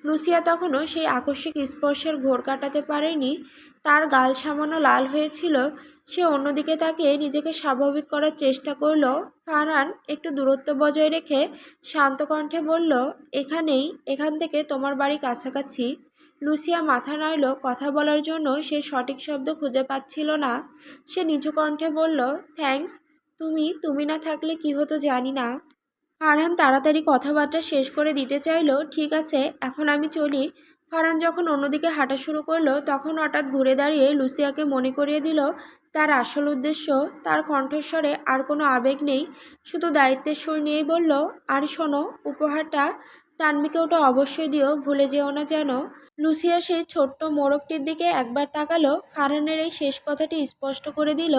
লুসিয়া তখনও সেই আকস্মিক স্পর্শের ঘোর কাটাতে পারেনি। তার গাল সামান্য লাল হয়েছিল। সে অন্যদিকে তাকিয়ে নিজেকে স্বাভাবিক করার চেষ্টা করল। ফারহান একটু দূরত্ব বজায় রেখে শান্ত কণ্ঠে বলল, এখান থেকে তোমার বাড়ি কাছাকাছি। লুসিয়া মাথা নাড়ল। কথা বলার জন্য সে সঠিক শব্দ খুঁজে পাচ্ছিল না। সে নিচু কণ্ঠে বলল, থ্যাঙ্কস। তুমি না থাকলে কি হতো জানি না। ফারহান তাড়াতাড়ি কথাবার্তা শেষ করে দিতে চাইল, ঠিক আছে, এখন আমি চলি। ফারহান যখন অন্যদিকে হাঁটা শুরু করলো, তখন হঠাৎ ঘুরে দাঁড়িয়ে লুসিয়াকে মনে করিয়ে দিল তার আসল উদ্দেশ্য। তার কণ্ঠস্বরে আর কোনো আবেগ নেই, শুধু দায়িত্বের সুর নিয়েই বলল, আর শোনো, উপহারটা তানবিকে ওটা অবশ্যই দিও, ভুলে যেও না যেন। লুসিয়া সেই ছোট্ট মোড়কটির দিকে একবার তাকালো। ফারহানের এই শেষ কথাটি স্পষ্ট করে দিল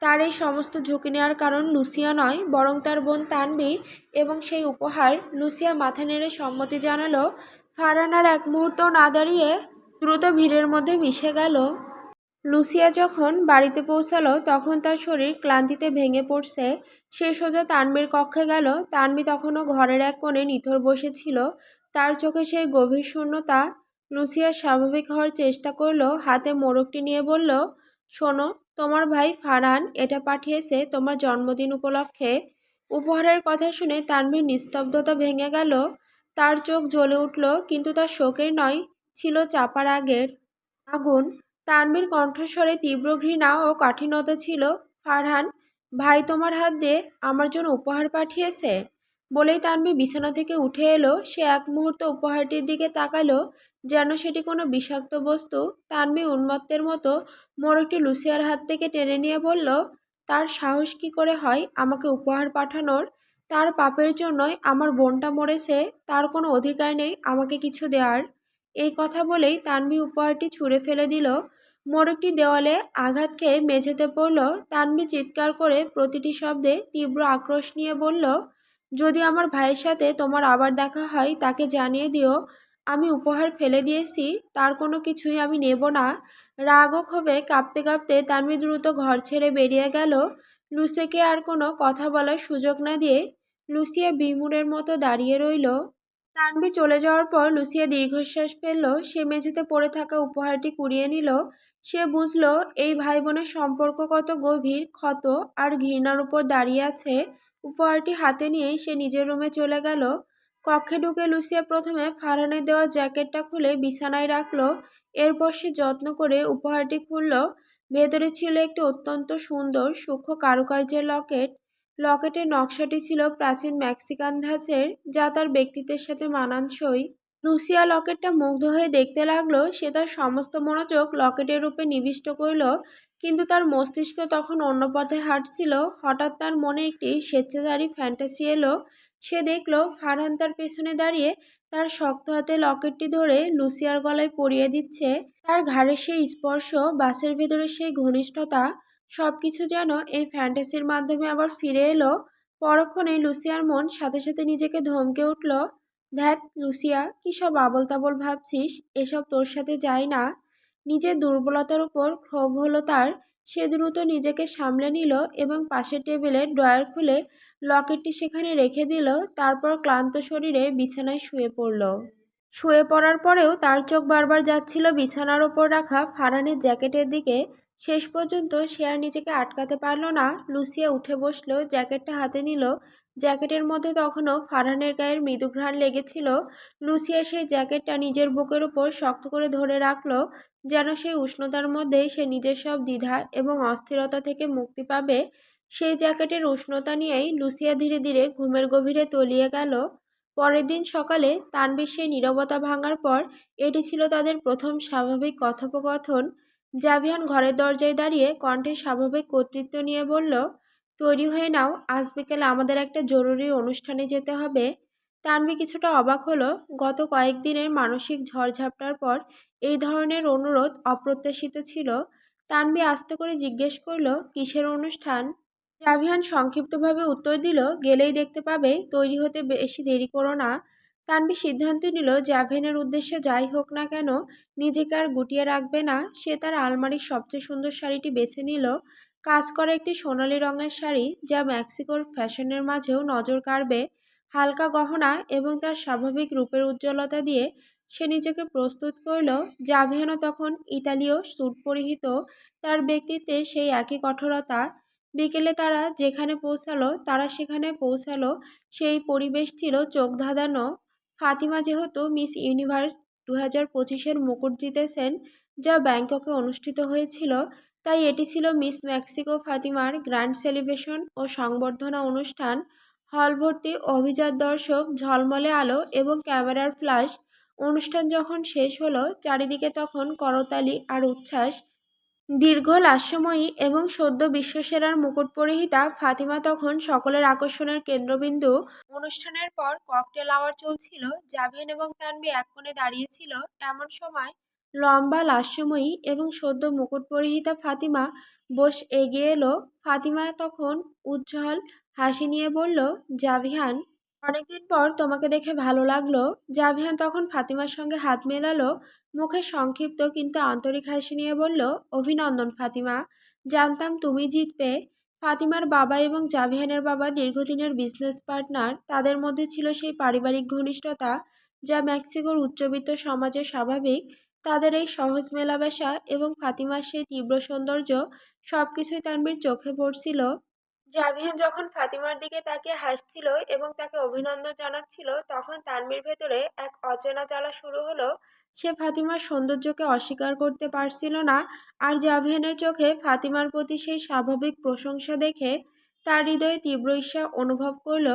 তার এই সমস্ত ঝুঁকি নেওয়ার কারণ লুসিয়া নয়, বরং তার বোন তানবি এবং সেই উপহার। লুসিয়া মাথা নেড়ে সম্মতি জানালো। ফারহান আর এক মুহূর্তও না দাঁড়িয়ে দ্রুত ভিড়ের মধ্যে মিশে গেল। লুসিয়া যখন বাড়িতে পৌঁছালো, তখন তার শরীর ক্লান্তিতে ভেঙে পড়ছে। সে সোজা তানবির কক্ষে গেল। তানবি তখনও ঘরের এক কোণে নিথর বসেছিল, তার চোখে সেই গভীর শূন্যতা। লুসিয়া স্বাভাবিক হওয়ার চেষ্টা করলো, হাতে মোড়কটি নিয়ে বলল, শোনো, তোমার ভাই ফারহান এটা পাঠিয়েছে তোমার জন্মদিন উপলক্ষে। উপহারের কথা শুনে তানবির নিস্তব্ধতা ভেঙে গেল। তার চোখ জ্বলে উঠল, কিন্তু তার শোকের নয়, ছিল চাপার আগের আগুন। তানবীর কণ্ঠস্বরে তীব্র ঘৃণা ও কাঠিন্যতা ছিল। ফারহান, ভাই তোমার হাত দিয়ে আমার জন্য উপহার পাঠিয়েছে? বলেই তানবী বিছানা থেকে উঠে এলো। সে এক মুহূর্ত উপহারটির দিকে তাকালো, যেন সেটি কোনো বিষাক্ত বস্তু। তানবী উন্মত্তের মতো মোড়কটি লুসিয়ার হাত থেকে টেনে নিয়ে বলল, তার সাহস কি করে হয় আমাকে উপহার পাঠানোর? তার পাপের জন্যই আমার বোনটা মরেছে। তার কোনো অধিকার নেই আমাকে কিছু দেওয়ার। এই কথা বলেই তানভী উপহারটি ছুঁড়ে ফেলে দিল। মোড়কটি দেওয়ালে আঘাত খেয়ে মেঝেতে পড়ল। তানভি চিৎকার করে প্রতিটি শব্দে তীব্র আক্রোশ নিয়ে বলল, যদি আমার ভাইয়ের সাথে তোমার আবার দেখা হয় তাকে জানিয়ে দিও আমি উপহার ফেলে দিয়েছি, তার কোনো কিছুই আমি নেব না। রাগ ও ক্ষোভে কাঁপতে কাঁপতে তানভি দ্রুত ঘর ছেড়ে বেরিয়ে গেল। লুসিয়াকে আর কোনো কথা বলার সুযোগ না দিয়ে লুসিয়া বিমূঢ়ের মতো দাঁড়িয়ে রইল। তানভি চলে যাওয়ার পর লুসিয়া দীর্ঘশ্বাস ফেলল। সে মেঝেতে পড়ে থাকা উপহারটি কুড়িয়ে নিল। সে বুঝল এই ভাই বোনের সম্পর্ক কত গভীর, ক্ষত আর ঘৃণার উপর দাঁড়িয়ে আছে। উপহারটি হাতে নিয়েই সে নিজের রুমে চলে গেল। কক্ষে ঢুকে লুসিয়া প্রথমে ফারহানের দেওয়া জ্যাকেটটা খুলে বিছানায় রাখলো। এরপর সে যত্ন করে উপহারটি খুলল। ভেতরে ছিল একটি অত্যন্ত সুন্দর সূক্ষ্ম কারুকার্যের লকেট। লকেটের নকশাটি ছিল প্রাচীন মেক্সিকান ধাঁচের, যা তার ব্যক্তিত্বের সাথে মানানসই। লুসিয়া লকেটটা মুগ্ধ হয়ে দেখতে লাগলো। সে তার সমস্ত মনোযোগ লকেটের রূপে নিবিষ্ট করল, কিন্তু তার মস্তিষ্ক তখন অন্য পথে হাঁটছিল। হঠাৎ তার মনে একটি স্বেচ্ছাচারী ফ্যান্টাসি এলো। সে দেখল ফারহান তার পেছনে দাঁড়িয়ে তার শক্ত হাতে লকেটটি ধরে লুসিয়ার গলায় পরিয়ে দিচ্ছে। তার ঘাড়ের সেই স্পর্শ, বাসের ভেতরে সেই ঘনিষ্ঠতা, সবকিছু যেন এই ফ্যান্টাসির মাধ্যমে আবার ফিরে এলো। পরক্ষণেই লুসিয়ার মন সাথে সাথে নিজেকে ধমকে উঠল, ধ্যাত লুসিয়া, কী সব আবোল তাবোল ভাবছিস, এসব তোর সাথে যায় না। নিজের দুর্বলতার উপর ক্ষোভ হলো তার। সে দ্রুত নিজেকে সামলে নিল এবং পাশের টেবিলের ড্রয়ার খুলে লকেটটি সেখানে রেখে দিল। তারপর ক্লান্ত শরীরে বিছানায় শুয়ে পড়ল। শুয়ে পড়ার পরেও তার চোখ বারবার যাচ্ছিল বিছানার ওপর রাখা ফারহানের জ্যাকেটের দিকে। শেষ পর্যন্ত সে আর নিজেকে আটকাতে পারল না। লুসিয়া উঠে বসলো, জ্যাকেটটা হাতে নিল। জ্যাকেটের মধ্যে তখনও ফারহানের গায়ের মৃদু ঘ্রাণ লেগেছিল। লুসিয়া সেই জ্যাকেটটা নিজের বুকের উপর শক্ত করে ধরে রাখলো, যেন সেই উষ্ণতার মধ্যেই সে নিজের সব দ্বিধা এবং অস্থিরতা থেকে মুক্তি পাবে। সেই জ্যাকেটের উষ্ণতা নিয়েই লুসিয়া ধীরে ধীরে ঘুমের গভীরে তলিয়ে গেল। পরের দিন সকালে তানভীর সেই নীরবতা ভাঙার পর এটি ছিল তাদের প্রথম স্বাভাবিক কথোপকথন। জাভিয়ান ঘরের দরজায় দাঁড়িয়ে কণ্ঠে স্বাভাবিক কর্তৃত্ব নিয়ে বলল, তৈরি হয়ে নাও, আজ বিকেলে আমাদের একটা জরুরি অনুষ্ঠানে যেতে হবে। তানভি কিছুটা অবাক হলো। গত কয়েকদিনের মানসিক ঝড়ঝাপটার পর এই ধরনের অনুরোধ অপ্রত্যাশিত ছিল। তানভি আস্তে করে জিজ্ঞেস করল, কিসের অনুষ্ঠান? জাভিয়ান সংক্ষিপ্তভাবে উত্তর দিল, গেলেই দেখতে পাবে, তৈরি হতে বেশি দেরি করো না। তানভি সিদ্ধান্ত নিল জাভিয়ানের উদ্দেশ্য যাই হোক না কেন নিজেকে আর গুটিয়ে রাখবে না। সে তার আলমারির সবচেয়ে সুন্দর শাড়িটি বেছে নিল। কাজ করা একটি সোনালি রঙের শাড়ি, যা মেক্সিকোর ফ্যাশনের মাঝেও নজর কাড়বে। হালকা গহনা এবং তার স্বাভাবিক রূপের উজ্জ্বলতা দিয়ে সে নিজেকে প্রস্তুত করল। জাভিয়ানও তখন ইতালীয় স্যুট পরিহিত, তার ব্যক্তিত্বে সেই একই কঠোরতা। বিকেলে তারা সেখানে পৌঁছালো। সেই পরিবেশ ছিল চোখ ধাঁধানো। ফাতিমা যেহেতু মিস ইউনিভার্স 2025-এর মুকুট জিতেছেন, যা ব্যাংককে অনুষ্ঠিত হয়েছিল, তাই এটি ছিল মিস মেক্সিকো ফাতিমার গ্র্যান্ড সেলিব্রেশন ও সংবর্ধনা অনুষ্ঠান। হল ভর্তি অভিজাত দর্শক, ঝলমলে আলো এবং ক্যামেরার ফ্ল্যাশ। অনুষ্ঠান যখন শেষ হলো, চারিদিকে তখন করতালি আর উচ্ছ্বাস। দীর্ঘ লাস্যময়ী এবং সদ্য বিশ্বসেরার মুকুট পরিহিতা ফাতিমা তখন সকলের আকর্ষণের কেন্দ্রবিন্দু। অনুষ্ঠানের পর ককটেল আওয়ার চলছিল। জাভিয়ান এবং তানভি এক কোণে দাঁড়িয়েছিল। এমন সময় লম্বা, লাস্যময়ী এবং সদ্য মুকুট পরিহিতা ফাতিমা এগিয়ে এলো। ফাতিমা তখন উজ্জ্বল হাসি নিয়ে বলল, জাভিয়ান, অনেকদিন পর তোমাকে দেখে ভালো লাগলো। জাভিয়ান তখন ফাতিমার সঙ্গে হাত মেলালো, মুখে সংক্ষিপ্ত কিন্তু আন্তরিক হাসি নিয়ে বলল, অভিনন্দন ফাতিমা, জানতাম তুমি জিতবে। ফাতিমার বাবা এবং জাভিয়ানের বাবা দীর্ঘদিনের বিজনেস পার্টনার। তাদের মধ্যে ছিল সেই পারিবারিক ঘনিষ্ঠতা যা মেক্সিকোর উচ্চবিত্ত সমাজে স্বাভাবিক। তাদের এই সহজ মেলামেশা এবং ফাতিমার সেই তীব্র সৌন্দর্য, সবকিছুই তানভীর চোখে পড়ছিল। জাভিয়ান যখন ফাতিমার দিকে তাকিয়ে হাসছিল এবং তাকে অভিনন্দন জানাচ্ছিল, তখন তানভীর ভেতরে এক অচেনা জ্বালা শুরু হলো। সে ফাতিমার সৌন্দর্যকে অস্বীকার করতে পারছিল না। আর জাভিয়ানের চোখে ফাতিমার প্রতি সেই স্বাভাবিক প্রশংসা দেখে তার হৃদয়ে তীব্র ঈর্ষা অনুভব করল।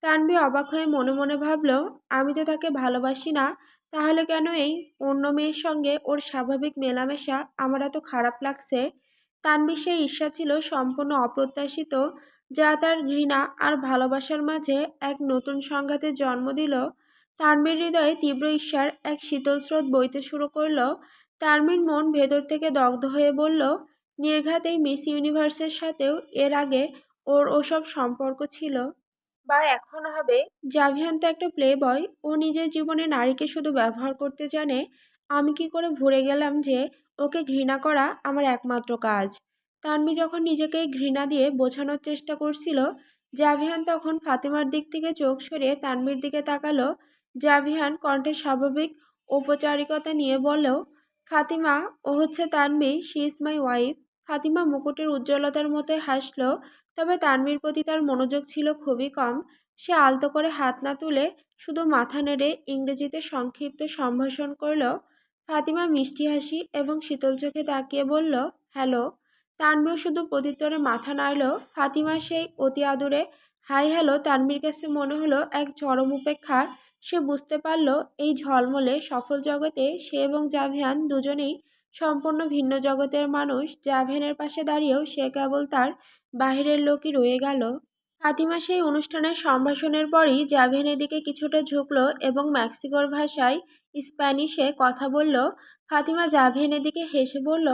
তানভী অবাক হয়ে মনে মনে ভাবল, আমি তো তাকে ভালোবাসি না, তাহলে কেন এই অন্য মেয়ের সঙ্গে ওর স্বাভাবিক মেলামেশা আমার এত খারাপ লাগছে? তানভীর সেই ঈর্ষা ছিল সম্পূর্ণ অপ্রত্যাশিত, যা তার ঘৃণা আর ভালোবাসার মাঝে এক নতুন সংঘাতের জন্ম দিল। তানভীর হৃদয়ে তীব্র ঈর্ষার এক শীতল স্রোত বইতে শুরু করলো। তানভীর মন ভেতর থেকে দগ্ধ হয়ে বলল, নির্ঘাত এই মিস ইউনিভার্সের সাথেও এর আগে ওর ওসব সম্পর্ক ছিল বা এখন হবে। জাভিয়ান তো একটা প্লে বয়, ও নিজের জীবনে নারীকে শুধু ব্যবহার করতে জানে। আমি কি করে ভুলে গেলাম যে ওকে ঘৃণা করা আমার একমাত্র কাজ। তানভি যখন নিজেকে এই ঘৃণা দিয়ে বোঝানোর চেষ্টা করছিল, জাভিয়ান তখন ফাতিমার দিক থেকে চোখ সরিয়ে তানভীর দিকে তাকালো। জাভিয়ান কণ্ঠে স্বাভাবিক ঔপচারিকতা নিয়ে বলল, ফাতিমা, ও হচ্ছে Tanvi, she is my wife. Fatima মুকুটের উজ্জ্বলতার মতো হাসল, তবে তানভীর প্রতি তার মনোযোগ ছিল খুবই কম। সে আলতো করে হাত না তুলে শুধু মাথা নেড়ে ইংরেজিতে সংক্ষিপ্ত সম্ভাষণ করল। ফাতিমা মিষ্টি হাসি এবং শীতল চোখে তাকিয়ে বলল, হ্যালো। তানভীর শুধু প্রত্যুত্তরে মাথা নাড়ল। ফাতিমার সেই অতি আদুরে হাই হ্যালো তানভীর কাছে মনে হলো এক চরম উপেক্ষা। সে বুঝতে পারল এই ঝলমলে সফল জগতে সে এবং জাভিয়ান দুজনেই সম্পূর্ণ ভিন্ন জগতের মানুষ। জাভিয়ানের পাশে দাঁড়িয়েও সে কেবল তার বাহিরের লোকই রয়ে গেল। ফাতিমা সেই অনুষ্ঠানের সম্ভাষণের পরই জাভিয়ানের দিকে কিছুটা ঝুঁকলো এবং মেক্সিকোর ভাষায় স্প্যানিশে কথা বলল। ফাতিমা জাভিয়ানের দিকে হেসে বলল,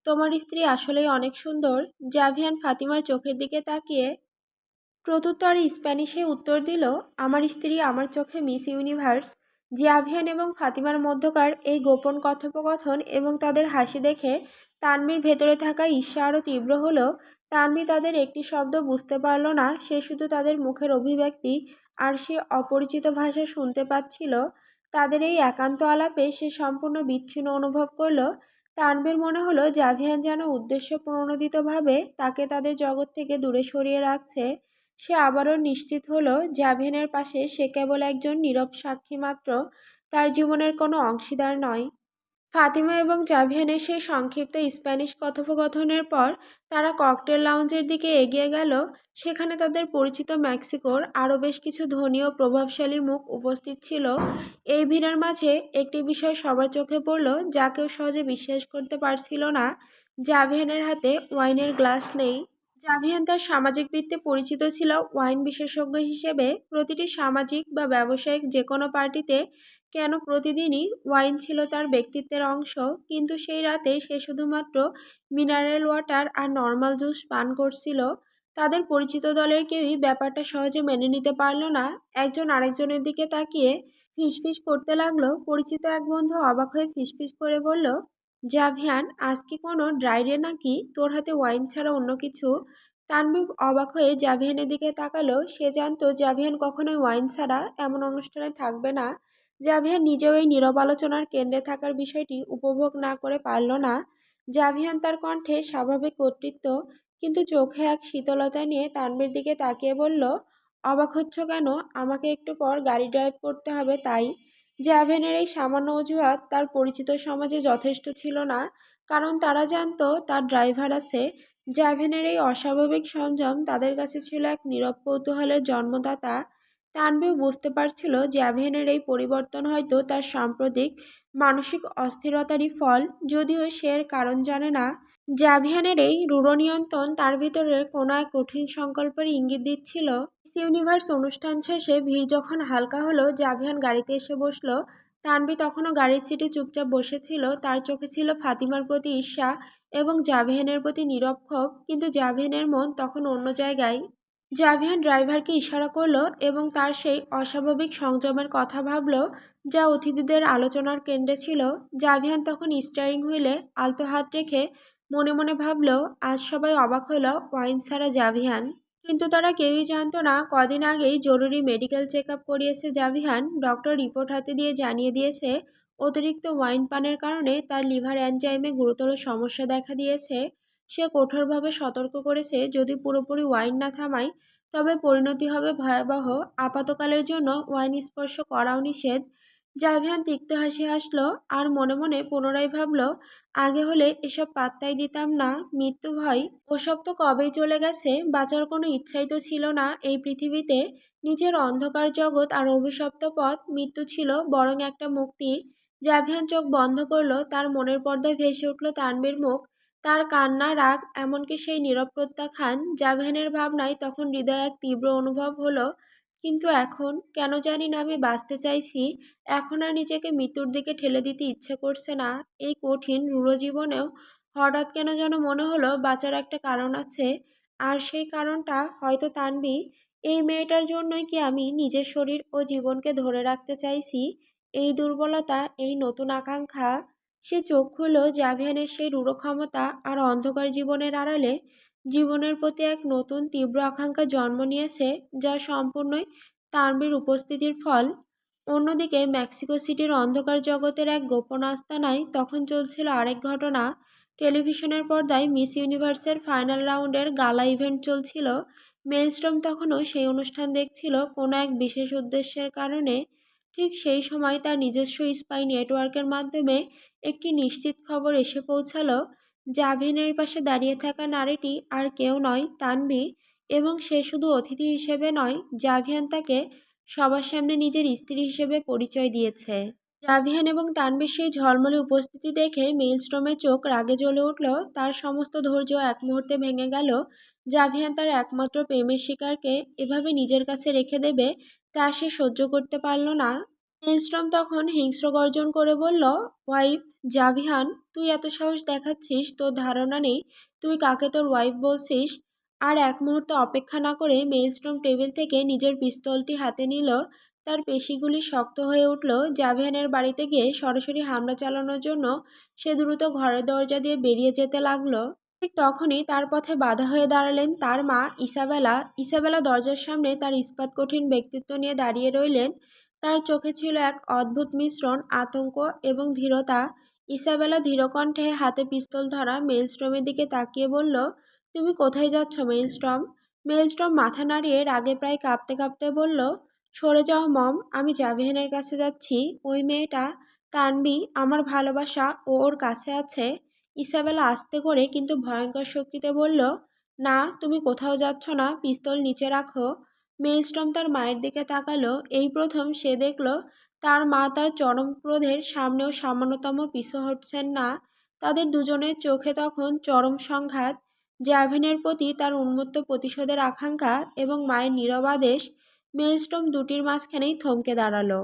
তোমার স্ত্রী আসলেই অনেক সুন্দর। জাভিয়ান ফাতিমার চোখের দিকে তাকিয়ে প্রত্যুত্তরে স্প্যানিশে উত্তর দিল, আমার স্ত্রী আমার চোখে মিস ইউনিভার্স। জিয়াভিয়ান এবং ফাতিমার মধ্যকার এই গোপন কথোপকথন এবং তাদের হাসি দেখে তানভীর ভেতরে থাকা ঈর্ষা আরও তীব্র হলো। তানভী তাদের একটি শব্দ বুঝতে পারল না, সে শুধু তাদের মুখের অভিব্যক্তি আর সে অপরিচিত ভাষা শুনতে পাচ্ছিল। তাদের এই একান্ত আলাপে সে সম্পূর্ণ বিচ্ছিন্ন অনুভব করল। তানভীর মনে হলো জাভিয়ান যেন উদ্দেশ্য প্রণোদিতভাবে তাকে তাদের জগৎ থেকে দূরে সরিয়ে রাখছে। সে আবারও নিশ্চিত হলো জাভিয়ানের পাশে সে কেবল একজন নীরব সাক্ষী মাত্র, তার জীবনের কোনো অংশীদার নয়। ফাতিমা এবং জাভিয়ানের সেই সংক্ষিপ্ত স্প্যানিশ কথোপকথনের পর তারা ককটেল লাউঞ্জের দিকে এগিয়ে গেল। সেখানে তাদের পরিচিত মেক্সিকোর আরও বেশ কিছু ধনী ও প্রভাবশালী মুখ উপস্থিত ছিল। এই ভিড়ের মাঝে একটি বিষয় সবার চোখে পড়ল, যা কেউ সহজে বিশ্বাস করতে পারছিল না। জাভিয়ানের হাতে ওয়াইনের গ্লাস নেই। জাভিয়ান তার সামাজিক বৃত্তে পরিচিত ছিল ওয়াইন বিশেষজ্ঞ হিসেবে। প্রতিটি সামাজিক বা ব্যবসায়িক যে কোনো পার্টিতে কেন প্রতিদিনই ওয়াইন ছিল তার ব্যক্তিত্বের অংশ, কিন্তু সেই রাতে সে শুধুমাত্র মিনারেল ওয়াটার আর নর্মাল জুস পান করছিল। তাদের পরিচিত দলের কেউই ব্যাপারটা সহজে মেনে নিতে পারল না। একজন আরেকজনের দিকে তাকিয়ে ফিসফিস করতে লাগলো। পরিচিত এক বন্ধু অবাক হয়ে ফিসফিস করে বলল, জাভিয়ান, আজ কি কোনো ড্রাই ডে নাকি? তোর হাতে ওয়াইন ছাড়া অন্য কিছু? তানভীর অবাক হয়ে জাভিয়ানের দিকে তাকালো। সে জানতো জাভিয়ান কখনোই ওয়াইন ছাড়া এমন অনুষ্ঠানে থাকবে না। জাভিয়ান নিজেও এই নীরব আলোচনার কেন্দ্রে থাকার বিষয়টি উপভোগ না করে পারল না। জাভিয়ান তার কণ্ঠে স্বাভাবিক কর্তৃত্ব কিন্তু চোখে এক শীতলতা নিয়ে তানভীর দিকে তাকিয়ে বলল, অবাক হচ্ছ কেন? আমাকে একটু পর গাড়ি ড্রাইভ করতে হবে তাই। জাভিয়ানের এই সামান্য অজুহাত তার পরিচিত সমাজে যথেষ্ট ছিল না, কারণ তারা জানতো তার ড্রাইভার আছে। জাভিয়ানের এই অস্বাভাবিক সংযম তাদের কাছে ছিল এক নীরব কৌতূহলের জন্মদাতা। তানভীর বুঝতে পারছিল জাভিয়ানের এই পরিবর্তন হয়তো তার সাম্প্রতিক মানসিক অস্থিরতারই ফল, যদিও সে এর কারণ জানে না। জাভিয়ানের এই রূঢ় নিয়ন্ত্রণ তার ভিতরে কোনো এক কঠিন সংকল্পের ইঙ্গিত দিচ্ছিল। মিস ইউনিভার্স অনুষ্ঠান শেষে ভিড় যখন হালকা হলো, জাভিয়ান গাড়িতে এসে বসলো। তানভি তখনও গাড়ির সিটে চুপচাপ বসেছিল। তার চোখে ছিল ফাতিমার প্রতি ঈর্ষা এবং জাভিয়ানের প্রতি নীরব ক্ষোভ, কিন্তু জাভিয়ানের মন তখন অন্য জায়গায়। জাভিয়ান ড্রাইভারকে ইশারা করলো এবং তার সেই অস্বাভাবিক সংযমের কথা ভাবলো যা অতিথিদের আলোচনার কেন্দ্রে ছিল। জাভিয়ান তখন স্টিয়ারিং হুইলে আলতো হাত রেখে মনে মনে ভাবলো, আজ সবাই অবাক হলো ওয়াইন ছাড়া জাভিয়ান। কিন্তু তারা কেউই জানতো না কদিন আগেই জরুরি মেডিকেল চেক আপ করিয়েছে জাভিয়ান। ডক্টর রিপোর্ট হাতে দিয়ে জানিয়ে দিয়েছে অতিরিক্ত ওয়াইন পানের কারণে তার লিভার এনজাইমে গুরুতর সমস্যা দেখা দিয়েছে। সে কঠোরভাবে সতর্ক করেছে যদি পুরোপুরি ওয়াইন না থামায় তবে পরিণতি হবে ভয়াবহ। আপাতকালের জন্য ওয়াইন স্পর্শ করাও নিষেধ। জাভিয়ান তিক্ত হাসি হাসলো আর মনে মনে পুনরায় ভাবল, আগে হলে এসব পাত্তাই দিতাম না। মৃত্যু ভয় ওসব তো কবেই চলে গেছে। বাঁচার কোনো ইচ্ছাই তো ছিল না এই পৃথিবীতে। নিজের অন্ধকার জগৎ আর অভিশপ্ত পথ, মৃত্যু ছিল বরং একটা মুক্তি। জাভিয়ান চোখ বন্ধ করলো। তার মনের পর্দায় ভেসে উঠল তানভীর মুখ, তার কান্না, রাগ, এমনকি সেই নীরব প্রত্যাখ্যান। জাভিয়ানের ভাবনায় তখন হৃদয়ে এক তীব্র অনুভব হলো, কিন্তু এখন কেন জানি না আমি বাঁচতে চাইছি। এখন আর নিজেকে মৃত্যুর দিকে ঠেলে দিতে ইচ্ছে করছে না। এই কঠিন রূঢ় জীবনেও হঠাৎ কেন যেন মনে হলো বাঁচার একটা কারণ আছে। আর সেই কারণটা হয়তো তানবি। এই মেয়েটার জন্যই কি আমি নিজের শরীর ও জীবনকে ধরে রাখতে চাইছি। এই দুর্বলতা, এই নতুন আকাঙ্ক্ষা। সে চোখ খুলল জাভিয়ানের সেই রূঢ় ক্ষমতা আর অন্ধকার জীবনের আড়ালে জীবনের প্রতি এক নতুন তীব্র আকাঙ্ক্ষা জন্ম নিয়েছে, যা সম্পূর্ণই তানভীর উপস্থিতির ফল। অন্যদিকে মেক্সিকো সিটির অন্ধকার জগতের এক গোপন আস্তানায় তখন চলছিল আরেক ঘটনা। টেলিভিশনের পর্দায় মিস ইউনিভার্সের ফাইনাল রাউন্ডের গালা ইভেন্ট চলছিল। মেলস্ট্রম তখনও সেই অনুষ্ঠান দেখছিল কোনো এক বিশেষ উদ্দেশ্যের কারণে। ঠিক সেই সময় তার নিজস্ব স্পাই নেটওয়ার্কের মাধ্যমে একটি নিশ্চিত খবর এসে পৌঁছালো। জাভিনের পাশে দাঁড়িয়ে থাকা নারীটি আর কেউ নয়, তানভি। এবং সে শুধু অতিথি হিসেবে নয়, জাভিয়ান তাকে সবার সামনে নিজের স্ত্রী হিসেবে পরিচয় দিয়েছে। জাভিয়ান এবং তানভীর সেই ঝলমলে উপস্থিতি দেখে মেইলস্ট্রমের চোখ রাগে জ্বলে উঠল। তার সমস্ত ধৈর্য এক মুহূর্তে ভেঙে গেল। জাভিয়ান তার একমাত্র প্রেমের শিকারকে এভাবে নিজের কাছে রেখে দেবে, তা সে সহ্য করতে পারল না। মেইলস্ট্রম তখন হিংস্র গর্জন করে বলল, ওয়াইফ? জাভিয়ান, তুই এত সাহস দেখাচ্ছিস? তোর ধারণা নেই তুই কাকে তোর ওয়াইফ বলছিস? আর এক মুহূর্ত অপেক্ষা না করে মেইলস্ট্রম টেবিল থেকে নিজের পিস্তলটি হাতে নিল। তার পেশিগুলি শক্ত হয়ে উঠল। জাভিয়ানের বাড়িতে গিয়ে সরাসরি হামলা চালানোর জন্য সে দ্রুত ঘরের দরজা দিয়ে বেরিয়ে যেতে লাগলো। ঠিক তখনই তার পথে বাধা হয়ে দাঁড়ালেন তার মা ইসাবেলা। ইসাবেলা দরজার সামনে তার ইস্পাত কঠিন ব্যক্তিত্ব নিয়ে দাঁড়িয়ে রইলেন। তার চোখে ছিল এক অদ্ভুত মিশ্রণ, আতঙ্ক এবং ধীরতা। ইসাবেলা ধীরকণ্ঠে হাতে পিস্তল ধরা মেইলস্ট্রমের দিকে তাকিয়ে বলল, তুমি কোথায় যাচ্ছ মেইলস্ট্রম? মেইলস্ট্রম মাথা নাড়িয়ে রাগে প্রায় কাঁপতে কাঁপতে বলল, সরে যাও মম, আমি জাভিয়ানের কাছে যাচ্ছি। ওই মেয়েটা তানবি, আমার ভালোবাসা ও ওর কাছে আছে। ইসাবেলা আস্তে করে কিন্তু ভয়ঙ্কর শক্তিতে বলল, না, তুমি কোথাও যাচ্ছ না, পিস্তল নিচে রাখো। মেইলস্ট্রম তার মায়ের দিকে তাকালো। এই প্রথম সে দেখল তার মা তার চরম ক্রোধের সামনেও সামান্যতম পিছু হটছেন না। তাদের দুজনের চোখে তখন চরম সংঘাত। জ্যাভেনের প্রতি তার উন্মত্ত প্রতিশোধের আকাঙ্ক্ষা এবং মায়ের নীরব আদেশ। মেইলস্ট্রম দুটির মাঝখানেই থমকে দাঁড়ালো।